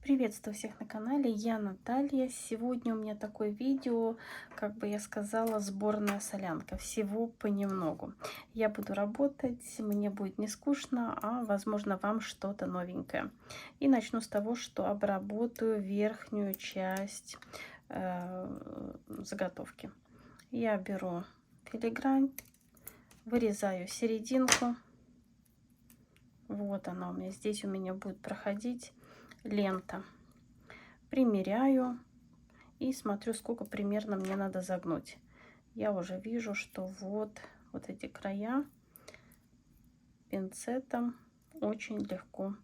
Приветствую всех на канале, я Наталья. Сегодня у меня такое видео, как бы я сказала, сборная солянка. Всего понемногу. Я буду работать, мне будет не скучно, а возможно вам что-то новенькое. И начну с того, что обработаю верхнюю часть заготовки. Я беру филигрань, вырезаю серединку. Вот она у меня, здесь у меня будет проходить лента. Примеряю и смотрю, сколько примерно мне надо загнуть. Я уже вижу, что вот эти края пинцетом очень легко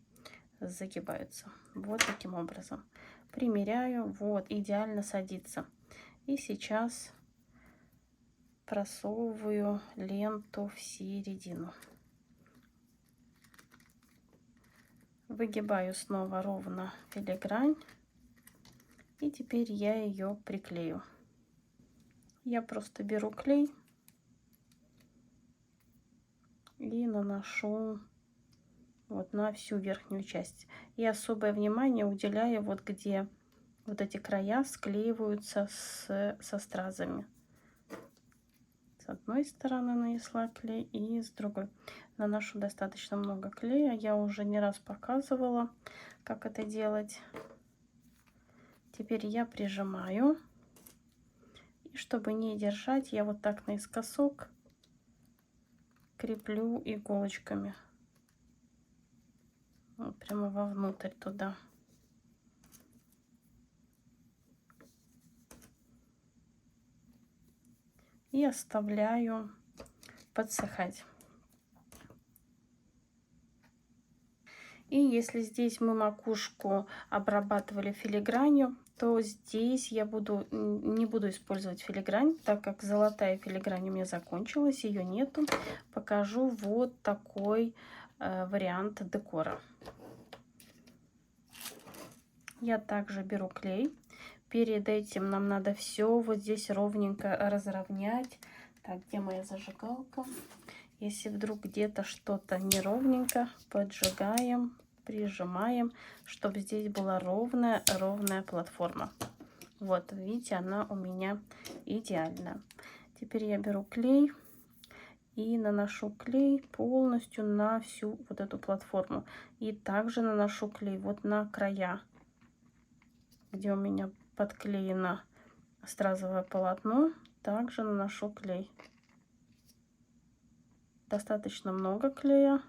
загибаются. Вот таким образом. Примеряю, вот, идеально садится. И сейчас просовываю ленту в середину. Выгибаю снова ровно филигрань. И теперь я ее приклею. Я просто беру клей и наношу вот на всю верхнюю часть. И особое внимание уделяю вот где вот эти края склеиваются со стразами. С одной стороны нанесла клей и с другой. Наношу достаточно много клея. Я уже не раз показывала, как это делать. Теперь я прижимаю. И чтобы не держать, я вот так наискосок креплю иголочками. Вот прямо вовнутрь туда. И оставляю подсыхать. И если здесь мы макушку обрабатывали филигранью, то здесь я не буду использовать филигрань, так как золотая филигрань у меня закончилась, ее нету. Покажу вот такой вариант декора. Я также беру клей. Перед этим нам надо все вот здесь ровненько разровнять. Так, где моя зажигалка? Если вдруг где-то что-то неровненько, поджигаем, прижимаем, чтобы здесь была ровная платформа. Вот, видите, она у меня идеальная. Теперь я беру клей и наношу клей полностью на всю вот эту платформу. И также наношу клей вот на края, где у меня подклеено стразовое полотно. Также наношу клей. Достаточно много клея.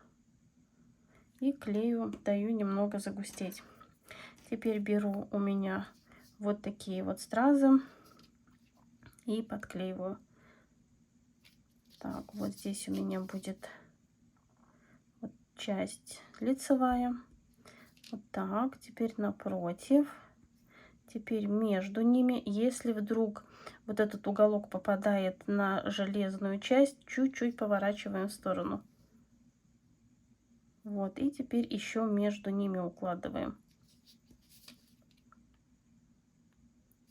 И клею даю немного загустеть. Теперь беру у меня вот такие вот стразы и подклеиваю. Так, вот здесь у меня будет вот часть лицевая. Вот так. Теперь напротив. Теперь между ними. Если вдруг вот этот уголок попадает на железную часть, чуть-чуть поворачиваем в сторону. Вот, и теперь еще между ними укладываем.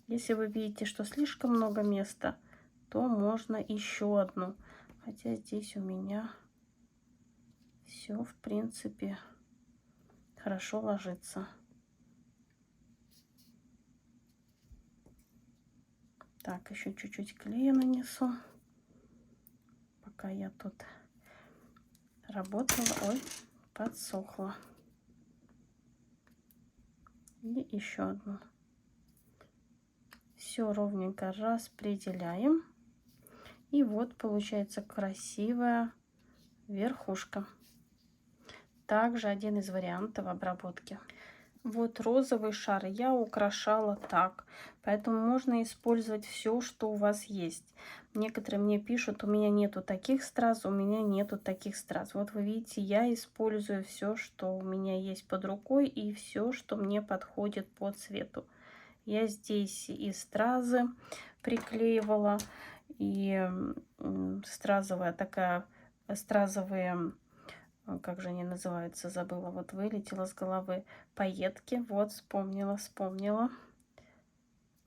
Если вы видите, что слишком много места, то можно еще одну. Хотя здесь у меня все, в принципе, хорошо ложится. Так, еще чуть-чуть клея нанесу. Пока я тут работала, ой, подсохла. И еще одну. Все ровненько распределяем. И вот получается красивая верхушка. Также один из вариантов обработки. Вот розовый шар я украшала так, поэтому можно использовать все, что у вас есть. Некоторые мне пишут: у меня нету таких страз, у меня нету таких страз. Вот вы видите, я использую все, что у меня есть под рукой, и все, что мне подходит по цвету. Я здесь и стразы приклеивала, и стразовая такая, стразовые, как же они называются, забыла, вот вылетела с головы, пайетки. Вот, вспомнила.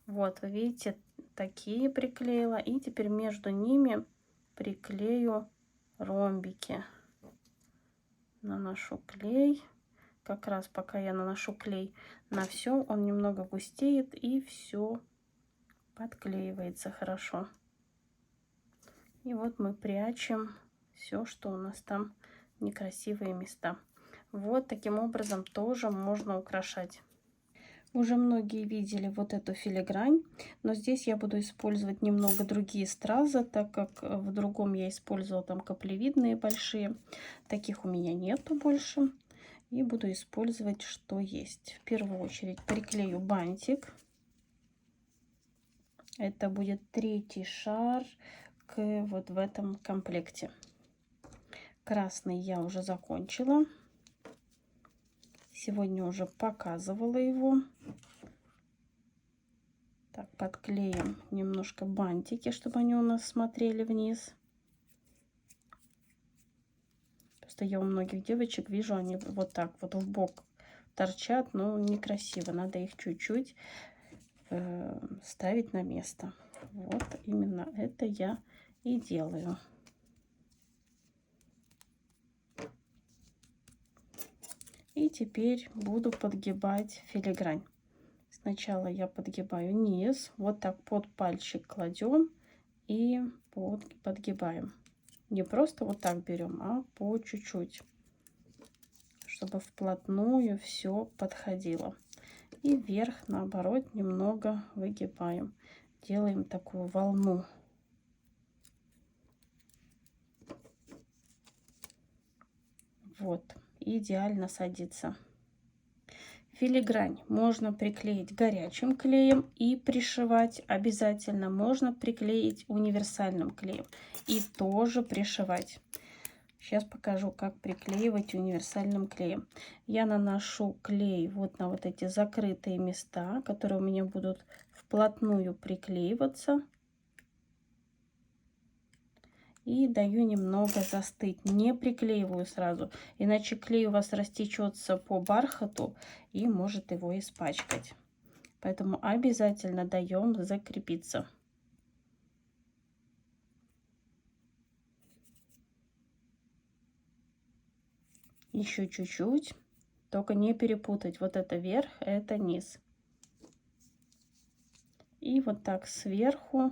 Вот, вы видите, такие приклеила. И теперь между ними приклею ромбики. Наношу клей. как раз пока я наношу клей на все, он немного густеет и все подклеивается хорошо. И вот мы прячем все, что у нас там некрасивые места. Вот таким образом тоже можно украшать. Уже многие видели вот эту филигрань, но здесь я буду использовать немного другие стразы, так как в другом я использовала там каплевидные большие. Таких у меня нету больше. И буду использовать, что есть. В первую очередь приклею бантик. Это будет третий шар вот в этом комплекте. Красный я уже закончила. Сегодня уже показывала его. Так, подклеим немножко бантики, чтобы они у нас смотрели вниз. Просто я у многих девочек вижу, они вот так вот в бок торчат, но некрасиво. Надо их чуть-чуть ставить на место. Вот именно это я и делаю. И теперь буду подгибать филигрань. Сначала я подгибаю низ, вот так под пальчик кладем и подгибаем. Не просто вот так берем, а по чуть-чуть, чтобы вплотную все подходило. И вверх, наоборот, немного выгибаем. Делаем такую волну. Вот, идеально садится. Филигрань можно приклеить горячим клеем и пришивать обязательно. Можно приклеить универсальным клеем и тоже пришивать. Сейчас покажу, как приклеивать универсальным клеем. Я наношу клей вот на вот эти закрытые места, которые у меня будут вплотную приклеиваться. И даю немного застыть. Не приклеиваю сразу, иначе клей у вас растечется по бархату и может его испачкать. Поэтому обязательно даем закрепиться. Еще чуть-чуть, только не перепутать. Вот это верх, это низ. И вот так сверху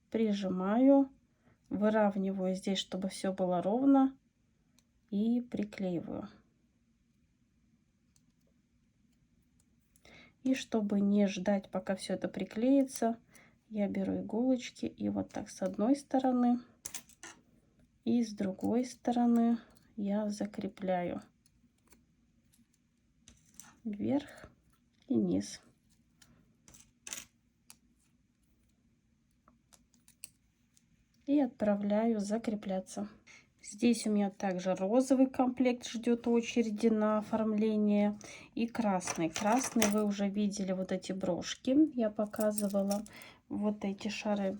прижимаю, выравниваю здесь, чтобы все было ровно, и приклеиваю. И чтобы не ждать, пока все это приклеится, я беру иголочки и вот так с одной стороны и с другой стороны я закрепляю вверх и низ. И отправляю закрепляться. Здесь у меня также розовый комплект ждет очереди на оформление и красный. Красный вы уже видели, вот эти брошки я показывала. Вот эти шары,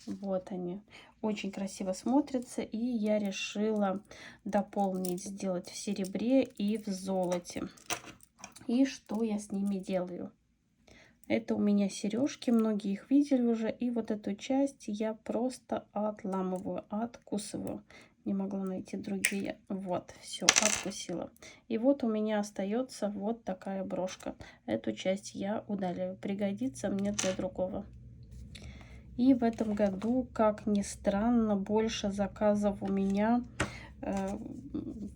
вот они. Очень красиво смотрятся. И я решила дополнить, сделать в серебре и в золоте. И что я с ними делаю? Это у меня сережки, многие их видели уже. И вот эту часть я просто отламываю, откусываю. Не могла найти другие. Вот, все, откусила. И вот у меня остается вот такая брошка. Эту часть я удаляю. Пригодится мне для другого. И в этом году, как ни странно, больше заказов у меня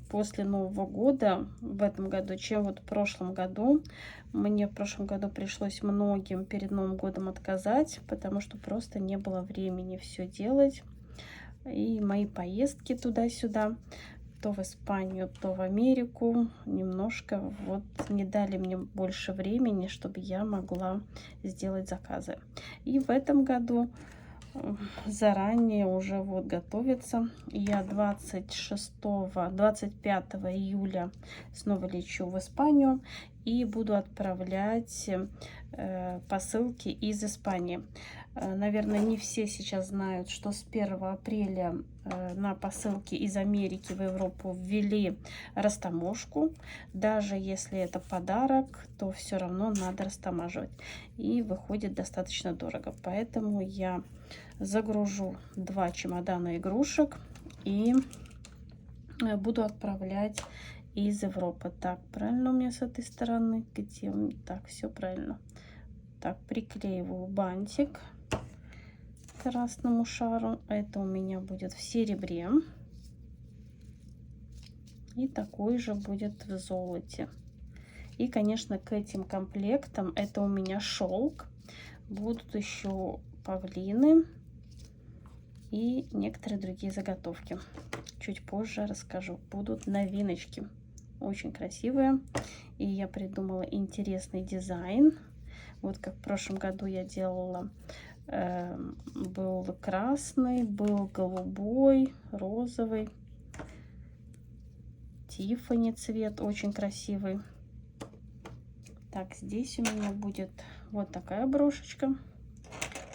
после Нового года в этом году, чем вот в прошлом году. Мне в прошлом году пришлось многим перед Новым годом отказать, потому что просто не было времени все делать. И мои поездки туда-сюда, то в Испанию, то в Америку, немножко вот не дали мне больше времени, чтобы я могла сделать заказы. И в этом году заранее уже вот готовится. Я 25 июля снова лечу в Испанию и буду отправлять посылки из Испании. Наверное, не все сейчас знают, что с 1 апреля на посылки из Америки в Европу ввели растаможку. Даже если это подарок, то все равно надо растамаживать. И выходит достаточно дорого. Поэтому я загружу 2 чемодана игрушек и буду отправлять из Европы. Так, правильно у меня с этой стороны? Где? Так, все правильно. Так, приклеиваю бантик к красному шару. Это у меня будет в серебре. И такой же будет в золоте. И, конечно, к этим комплектам, это у меня шелк, будут еще павлины и некоторые другие заготовки. Чуть позже расскажу. Будут новиночки. Очень красивые. И я придумала интересный дизайн. Вот как в прошлом году я делала. Был красный, был голубой, розовый. Тиффани цвет очень красивый. Так, здесь у меня будет вот такая брошечка.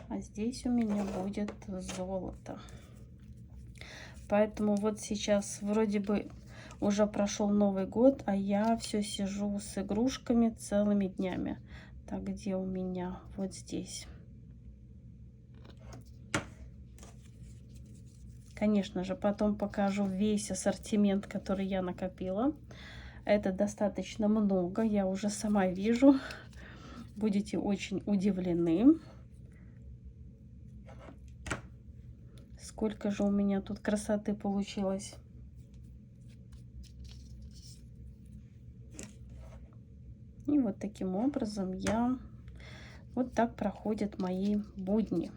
А здесь у меня будет золото. Поэтому вот сейчас вроде бы уже прошел Новый год, а я все сижу с игрушками целыми днями. Так, где у меня? Вот здесь. Конечно же, потом покажу весь ассортимент, который я накопила. Это достаточно много, я уже сама вижу. Будете очень удивлены. Сколько же у меня тут красоты получилось. И вот таким образом вот так проходят мои будни.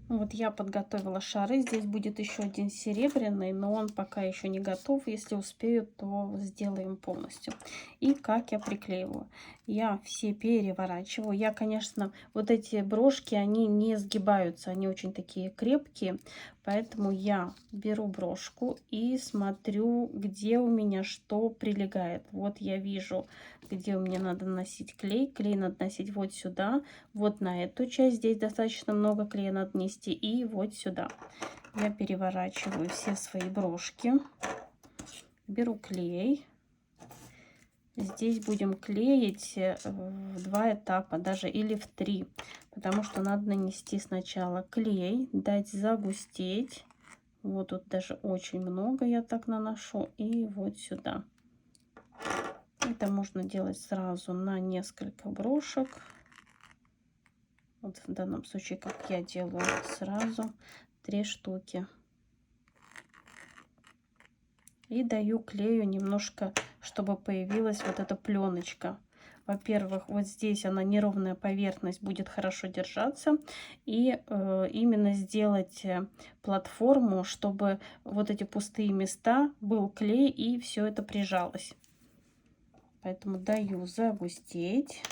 Вот я подготовила шары. Здесь будет еще один серебряный, но он пока еще не готов. Если успею, то сделаем полностью. И как я приклеиваю. Я все переворачиваю. Я, конечно, вот эти брошки, они не сгибаются. Они очень такие крепкие. Поэтому я беру брошку и смотрю, где у меня что прилегает. Вот я вижу, где у меня надо наносить клей. Клей надо носить вот сюда, вот на эту часть. Здесь достаточно много клея надо нести. И вот сюда. Я переворачиваю все свои брошки. Беру клей. Здесь будем клеить в 2 этапа, даже или в 3. Потому что надо нанести сначала клей, дать загустеть. Вот тут даже очень много я так наношу. И вот сюда. Это можно делать сразу на несколько брошек. Вот в данном случае, как я делаю, сразу 3 штуки. И даю клею немножко, чтобы появилась вот эта пленочка. Во-первых, вот здесь она неровная поверхность, будет хорошо держаться. И именно сделать платформу, чтобы вот эти пустые места был клей и все это прижалось. Поэтому даю загустеть.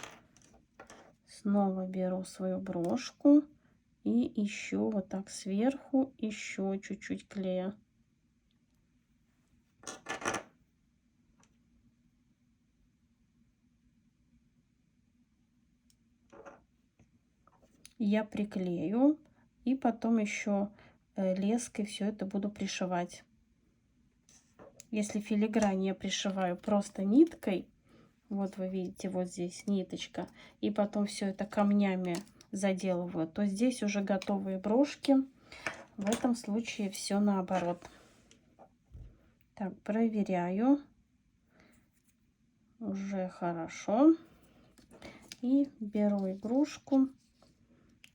Снова беру свою брошку и еще вот так сверху еще чуть-чуть клея. Я приклею и потом еще леской все это буду пришивать. Если филигрань я пришиваю просто ниткой, вот вы видите, вот здесь ниточка, и потом все это камнями заделываю, то здесь уже готовые брошки. В этом случае все наоборот. Так, проверяю. Уже хорошо. И беру игрушку.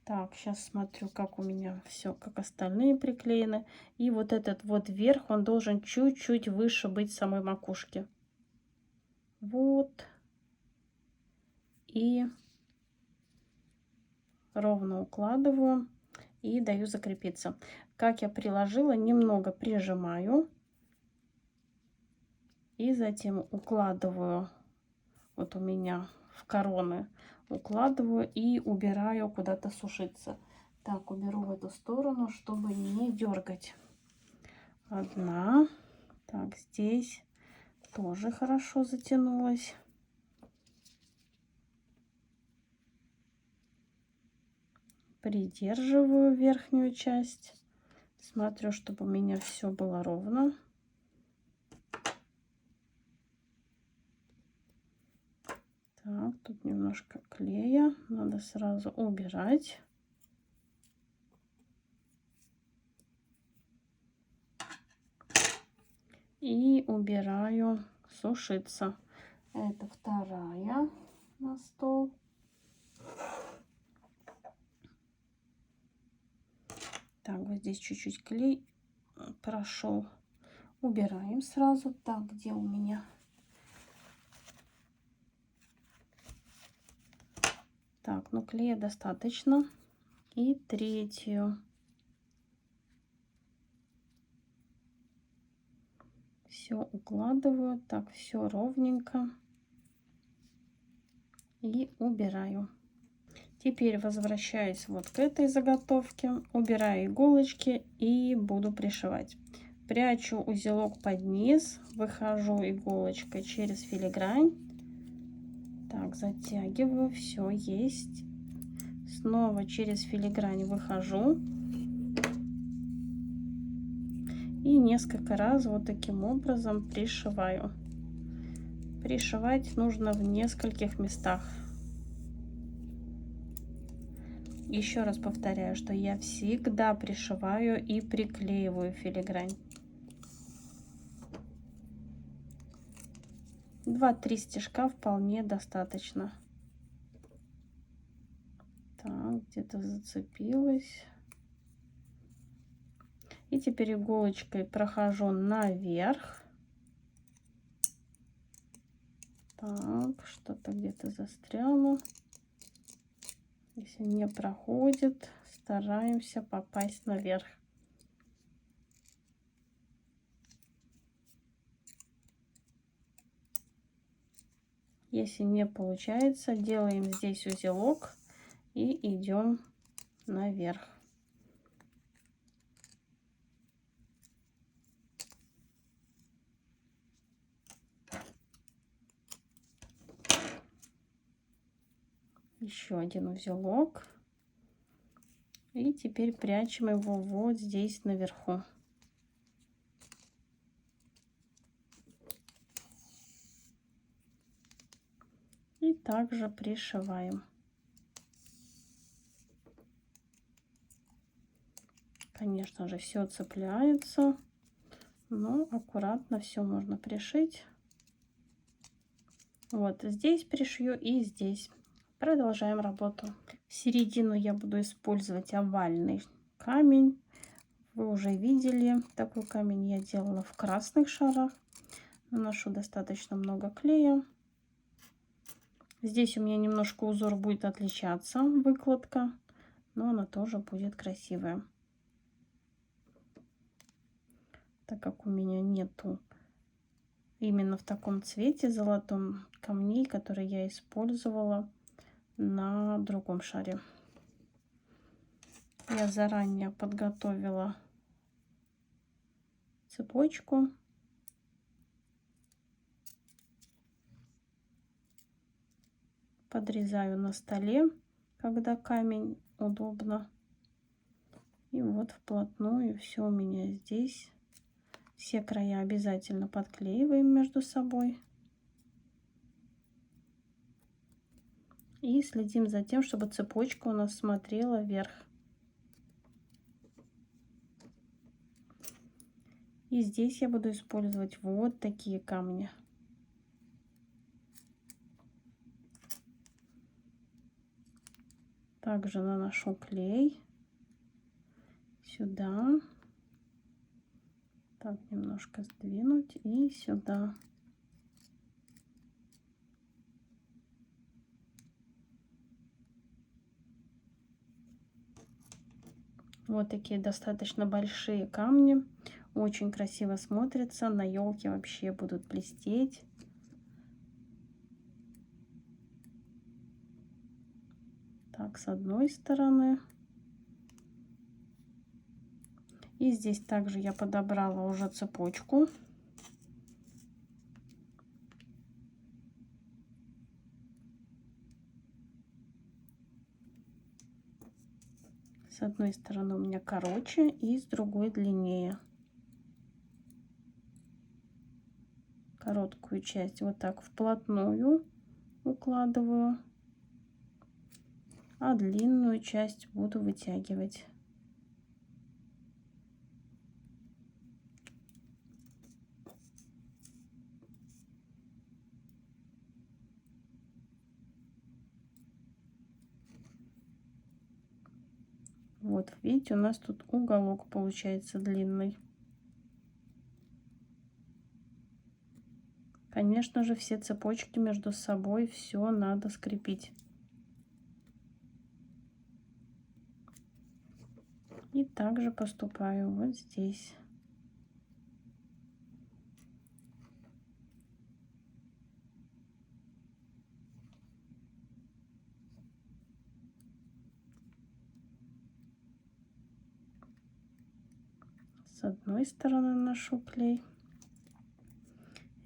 Так, сейчас смотрю, как у меня все, как остальные приклеены. И вот этот вот верх, он должен чуть-чуть выше быть самой макушки. Вот. И ровно укладываю и даю закрепиться. Как я приложила, немного прижимаю. И затем укладываю, вот у меня в короны, укладываю и убираю куда-то сушиться. Так, уберу в эту сторону, чтобы не дергать. Одна. Так, здесь тоже хорошо затянулась. Придерживаю верхнюю часть. Смотрю, чтобы у меня все было ровно. Так, тут немножко клея. Надо сразу убирать. и убираю сушиться. Это вторая на стол. Так, вот здесь чуть-чуть клей прошел. Убираем сразу. Так, где у меня? Так, ну клея достаточно. И третью. Все укладываю. Так, все ровненько. И убираю. Теперь возвращаюсь вот к этой заготовке. Убираю иголочки и буду пришивать. Прячу узелок под низ. Выхожу иголочкой через филигрань. Так, затягиваю. Все есть. Снова через филигрань выхожу. И несколько раз вот таким образом пришиваю. Пришивать нужно в нескольких местах. Еще раз повторяю, что я всегда пришиваю и приклеиваю филигрань. 2-3 стежка вполне достаточно. Так, где-то зацепилась. И теперь иголочкой прохожу наверх. Так, что-то где-то застряло. Если не проходит, стараемся попасть наверх. Если не получается, делаем здесь узелок и идем наверх. Еще один узелок. И теперь прячем его вот здесь наверху. И также пришиваем. Конечно же, все цепляется, но аккуратно все можно пришить. Вот здесь пришью и здесь. Продолжаем работу. В середину я буду использовать овальный камень. Вы уже видели, такой камень я делала в красных шарах. Наношу достаточно много клея. Здесь у меня немножко узор будет отличаться, выкладка, но она тоже будет красивая. Так как у меня нету именно в таком цвете золотом камней, которые я использовала на другом шаре. Я заранее подготовила цепочку. Подрезаю на столе, когда камень удобно. И вот вплотную все у меня здесь. Все края обязательно подклеиваем между собой. И следим за тем, чтобы цепочка у нас смотрела вверх. И здесь я буду использовать вот такие камни. Также наношу клей сюда. Так, немножко сдвинуть и сюда. Вот такие достаточно большие камни. Очень красиво смотрятся. На елке вообще будут блестеть. Так, с одной стороны. И здесь также я подобрала уже цепочку. С одной стороны у меня короче и с другой длиннее. Короткую часть вот так вплотную укладываю, а длинную часть буду вытягивать. Вот, видите, у нас тут уголок получается длинный. Конечно же, все цепочки между собой все надо скрепить. И также поступаю вот здесь. С одной стороны наношу клей.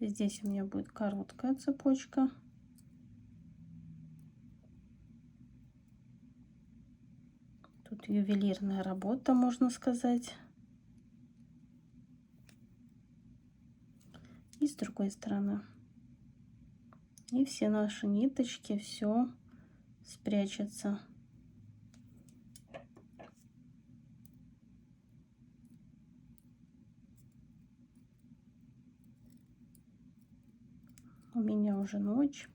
Здесь у меня будет короткая цепочка. Тут ювелирная работа, можно сказать. И с другой стороны. И все наши ниточки, все спрячется. У меня уже ночь.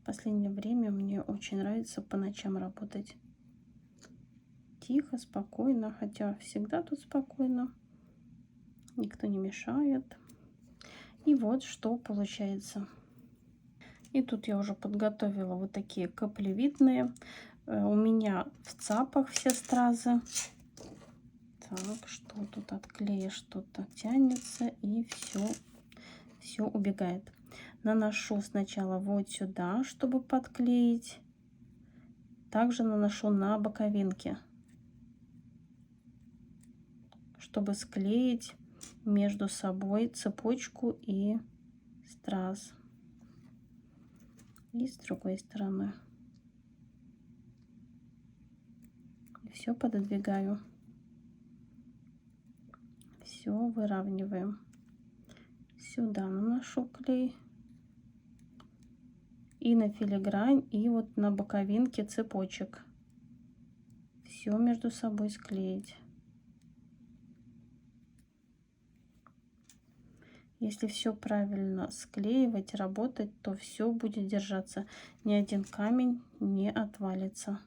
В последнее время мне очень нравится по ночам работать. Тихо, спокойно, хотя всегда тут спокойно. Никто не мешает. И вот что получается. И тут я уже подготовила вот такие каплевидные. У меня в цапах все стразы. Так, что тут от клея что-то тянется и все убегает. Наношу сначала вот сюда, чтобы подклеить. Также наношу на боковинки, чтобы склеить между собой цепочку и страз. И с другой стороны. Все пододвигаю. Все выравниваем. Сюда наношу клей. И на филигрань, и вот на боковинке цепочек. Все между собой склеить. Если все правильно склеивать, работать, то все будет держаться. Ни один камень не отвалится.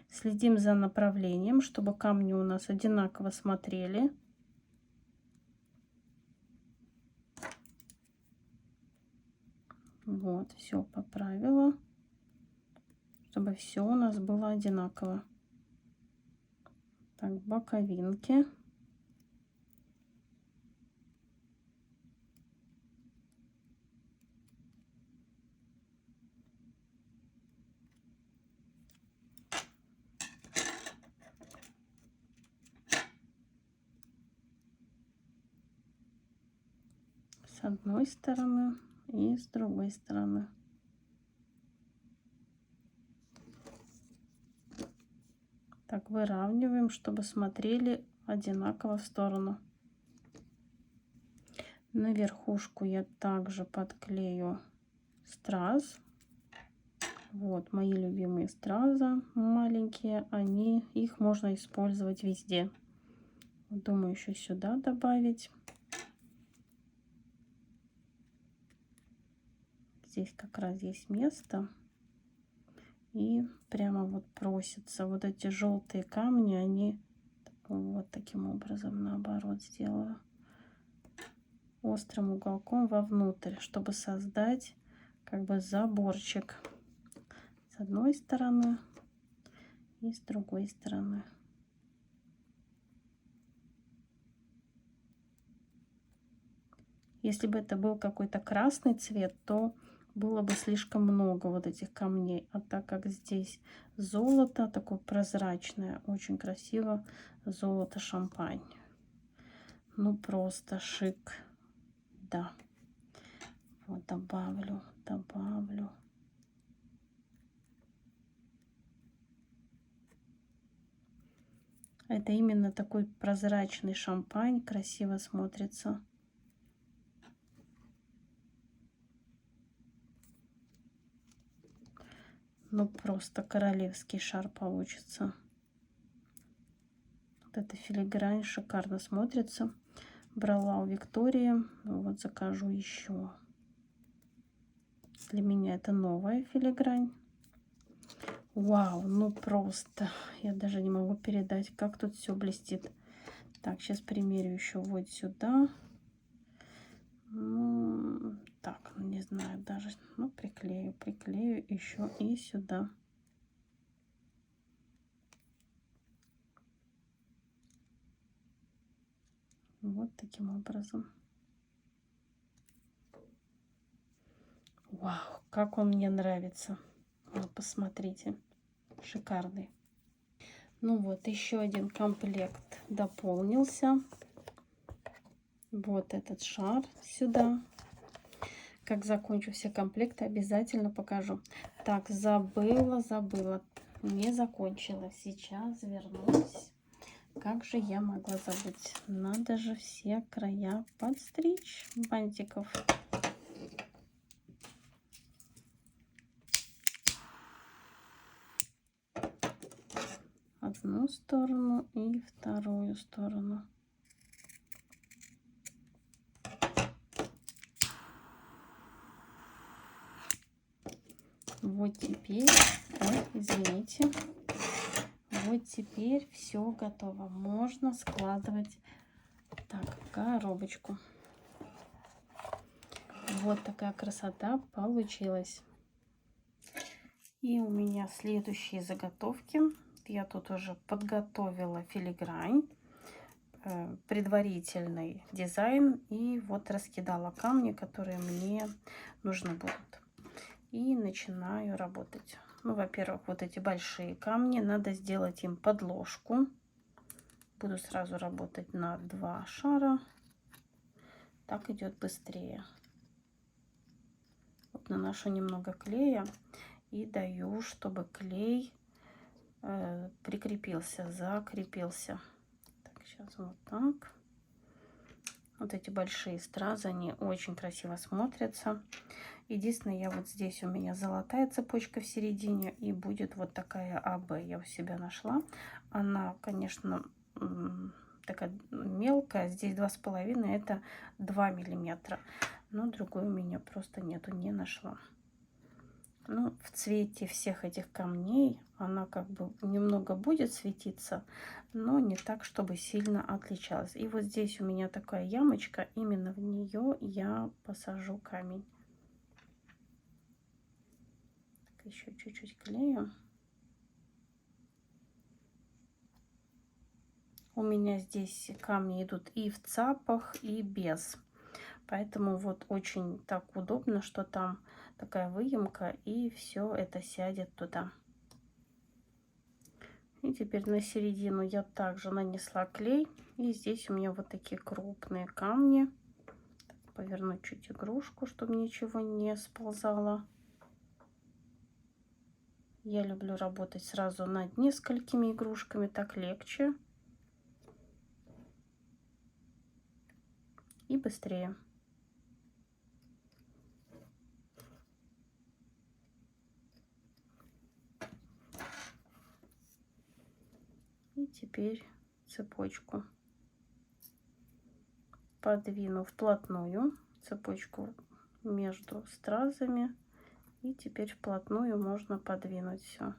Следим за направлением, чтобы камни у нас одинаково смотрели. Вот, все поправила, чтобы все у нас было одинаково. Так, боковинки. С одной стороны и с другой стороны. Так, выравниваем, чтобы смотрели одинаково в сторону. На верхушку я также подклею страз. Вот мои любимые стразы маленькие, их можно использовать везде. Думаю, еще сюда добавить. Здесь как раз есть место. И прямо вот просится. Вот эти желтые камни, они вот таким образом наоборот сделаю. Острым уголком вовнутрь, чтобы создать как бы заборчик. С одной стороны и с другой стороны. Если бы это был какой-то красный цвет, то было бы слишком много вот этих камней. А так как здесь золото, такое прозрачное, очень красиво, золото шампань. Ну просто шик. Да. Вот добавлю. Это именно такой прозрачный шампань, красиво смотрится. Ну просто королевский шар получится. Вот эта филигрань шикарно смотрится. Брала у Виктории, вот закажу еще. Для меня это новая филигрань. Вау, ну просто, я даже не могу передать, как тут все блестит. Так, сейчас примерю еще вот сюда. Ну, так, не знаю даже, ну, приклею еще и сюда. Вот таким образом. Вау, как он мне нравится. Вот, посмотрите, шикарный. Ну вот, еще один комплект дополнился. Вот этот шар сюда. Как закончу все комплекты, обязательно покажу. Так, забыла. Не закончила. Сейчас вернусь. Как же я могла забыть? Надо же все края подстричь бантиков. Одну сторону и вторую сторону. Вот теперь, ой, извините, вот теперь все готово. Можно складывать так в коробочку. Вот такая красота получилась. И у меня следующие заготовки. Я тут уже подготовила филигрань, предварительный дизайн, и вот раскидала камни, которые мне нужны будут. И начинаю работать. Ну, во-первых, вот эти большие камни надо сделать им подложку. Буду сразу работать на 2 шара. Так идет быстрее. Вот наношу немного клея и даю, чтобы клей прикрепился, закрепился. Так, сейчас вот так. Вот эти большие стразы, они очень красиво смотрятся. Единственное, я вот здесь у меня золотая цепочка в середине, и будет вот такая АБ я у себя нашла. Она, конечно, такая мелкая, здесь 2,5, это 2 миллиметра. Но другой у меня просто нету, не нашла. Ну, в цвете всех этих камней она как бы немного будет светиться, но не так, чтобы сильно отличалась. И вот здесь у меня такая ямочка, именно в нее я посажу камень. Так, еще чуть-чуть клею. У меня здесь камни идут и в цапах, и без. Поэтому вот очень так удобно, что там такая выемка, и все это сядет туда. И теперь на середину я также нанесла клей. И здесь у меня вот такие крупные камни. Повернуть чуть игрушку, чтобы ничего не сползало. Я люблю работать сразу над несколькими игрушками, так легче и быстрее. И теперь цепочку подвину вплотную, цепочку между стразами, и теперь вплотную можно подвинуть все.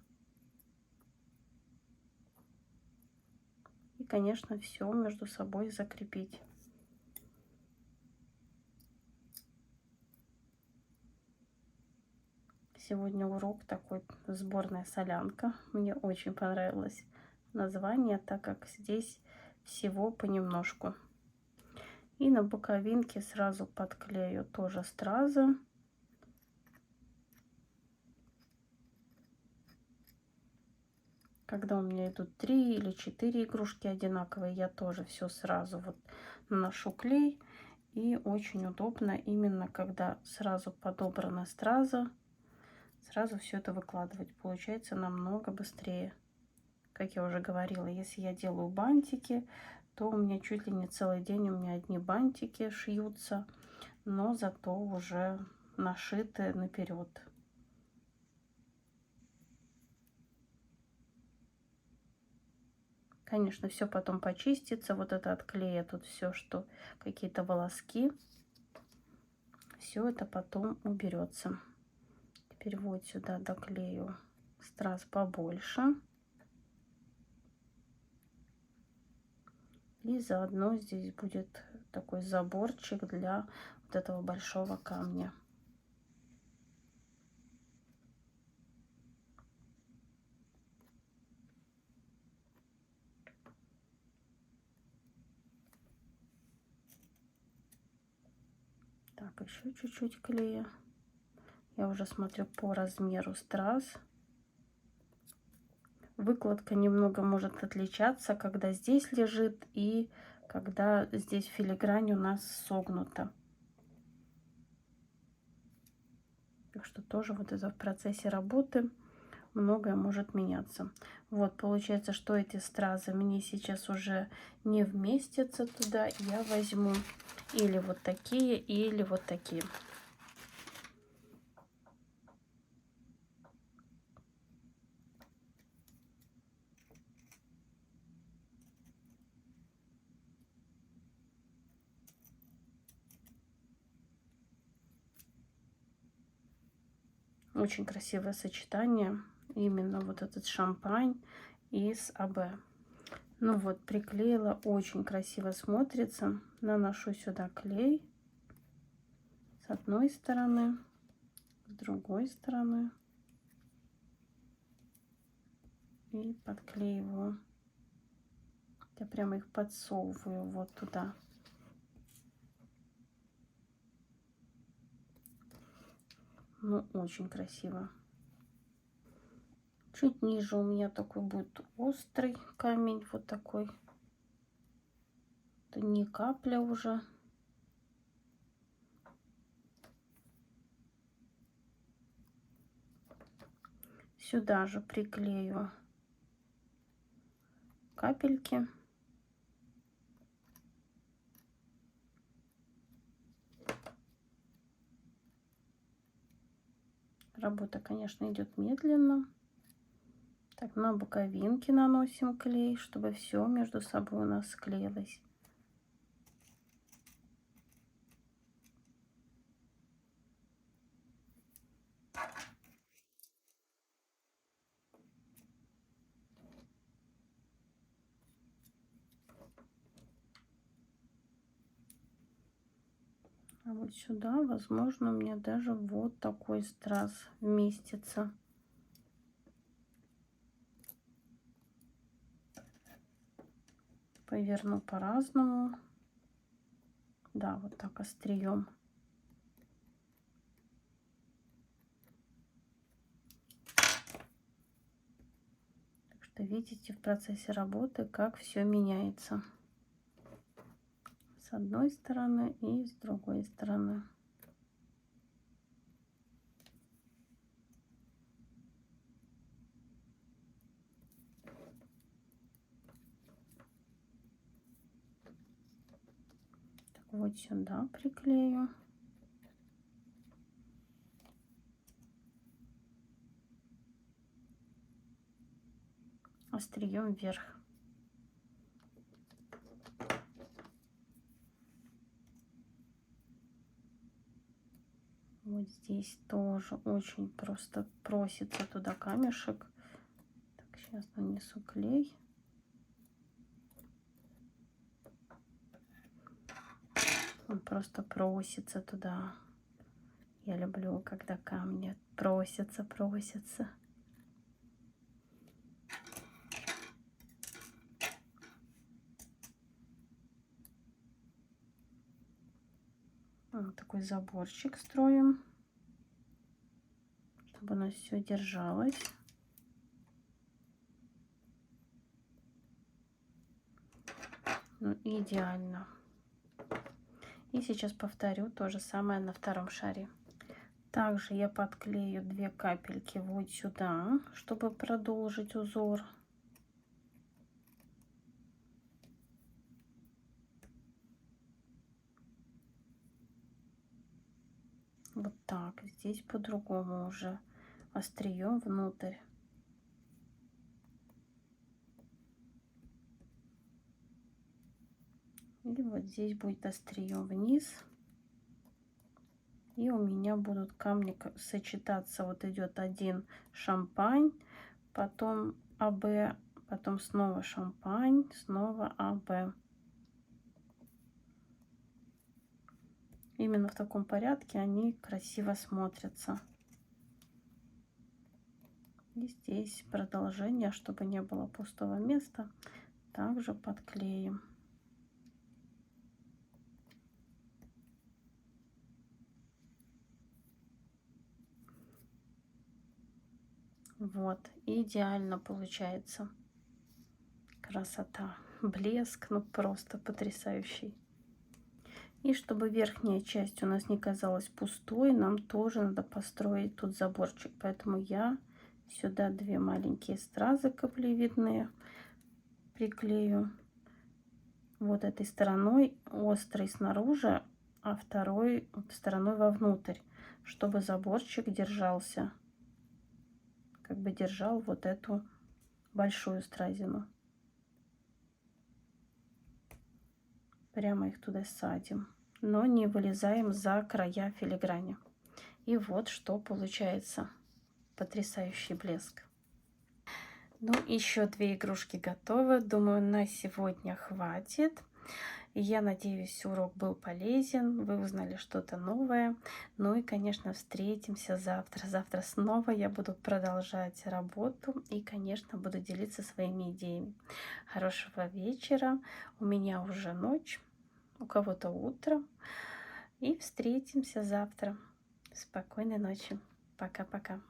И, конечно, все между собой закрепить. Сегодня урок такой, сборная солянка. Мне очень понравилось название, так как здесь всего понемножку. И на боковинке сразу подклею тоже стразы. Когда у меня идут 3 или 4 игрушки одинаковые, я тоже все сразу вот наношу клей. И очень удобно именно когда сразу подобраны стразы, сразу все это выкладывать. Получается намного быстрее. Как я уже говорила, если я делаю бантики, то у меня чуть ли не целый день у меня одни бантики шьются, но зато уже нашиты наперед. Конечно, все потом почистится. Вот это от клея тут все, что какие-то волоски, все это потом уберется. Теперь вот сюда доклею страз побольше. И заодно здесь будет такой заборчик для вот этого большого камня. Так, еще чуть-чуть клея. Я уже смотрю по размеру страз. Выкладка немного может отличаться, когда здесь лежит и когда здесь филигрань у нас согнута. Так что тоже вот это в процессе работы многое может меняться. Вот получается, что эти стразы мне сейчас уже не вместятся туда. Я возьму или вот такие, или вот такие. Очень красивое сочетание. Именно вот этот шампань из АБ. Ну вот, приклеила. Очень красиво смотрится. Наношу сюда клей. С одной стороны. С другой стороны. И подклеиваю. Я прямо их подсовываю вот туда. Ну, очень красиво. Чуть ниже у меня такой будет острый камень. Вот такой. Это не капля уже. Сюда же приклею капельки. Работа, конечно, идет медленно. Так, на боковинки наносим клей, чтобы все между собой у нас склеилось. А вот сюда, возможно, у меня даже вот такой страз вместится. Поверну по-разному. Да, вот так острием. Так что видите в процессе работы, как все меняется. С одной стороны и с другой стороны. Так, вот сюда приклею. Острием вверх. Вот здесь тоже очень просто просится туда камешек. Так, сейчас нанесу клей. Он просто просится туда. Я люблю, когда камни просятся. Вот такой заборчик строим, чтобы у нас все держалось. Ну, идеально. И сейчас повторю то же самое на втором шаре. Также я подклею 2 капельки вот сюда, чтобы продолжить узор. Вот так. Здесь по-другому уже острием внутрь. И вот здесь будет острием вниз. И у меня будут камни сочетаться. Вот идет один шампань, потом АБ, потом снова шампань, снова АБ. Именно в таком порядке они красиво смотрятся. И здесь продолжение, чтобы не было пустого места, также подклеим. Вот, идеально получается. Красота, блеск, ну просто потрясающий. И чтобы верхняя часть у нас не казалась пустой, нам тоже надо построить тут заборчик. Поэтому я сюда 2 маленькие стразы каплевидные приклею. Вот этой стороной, острый снаружи, а второй стороной вовнутрь, чтобы заборчик держался, как бы держал вот эту большую стразину. Прямо их туда садим, но не вылезаем за края филиграни. И вот что получается. Потрясающий блеск. Ну, еще 2 игрушки готовы. Думаю, на сегодня хватит. Я надеюсь, урок был полезен, вы узнали что-то новое. Ну и, конечно, встретимся завтра. Завтра снова я буду продолжать работу и, конечно, буду делиться своими идеями. Хорошего вечера. У меня уже ночь, у кого-то утро. И встретимся завтра. Спокойной ночи. Пока-пока.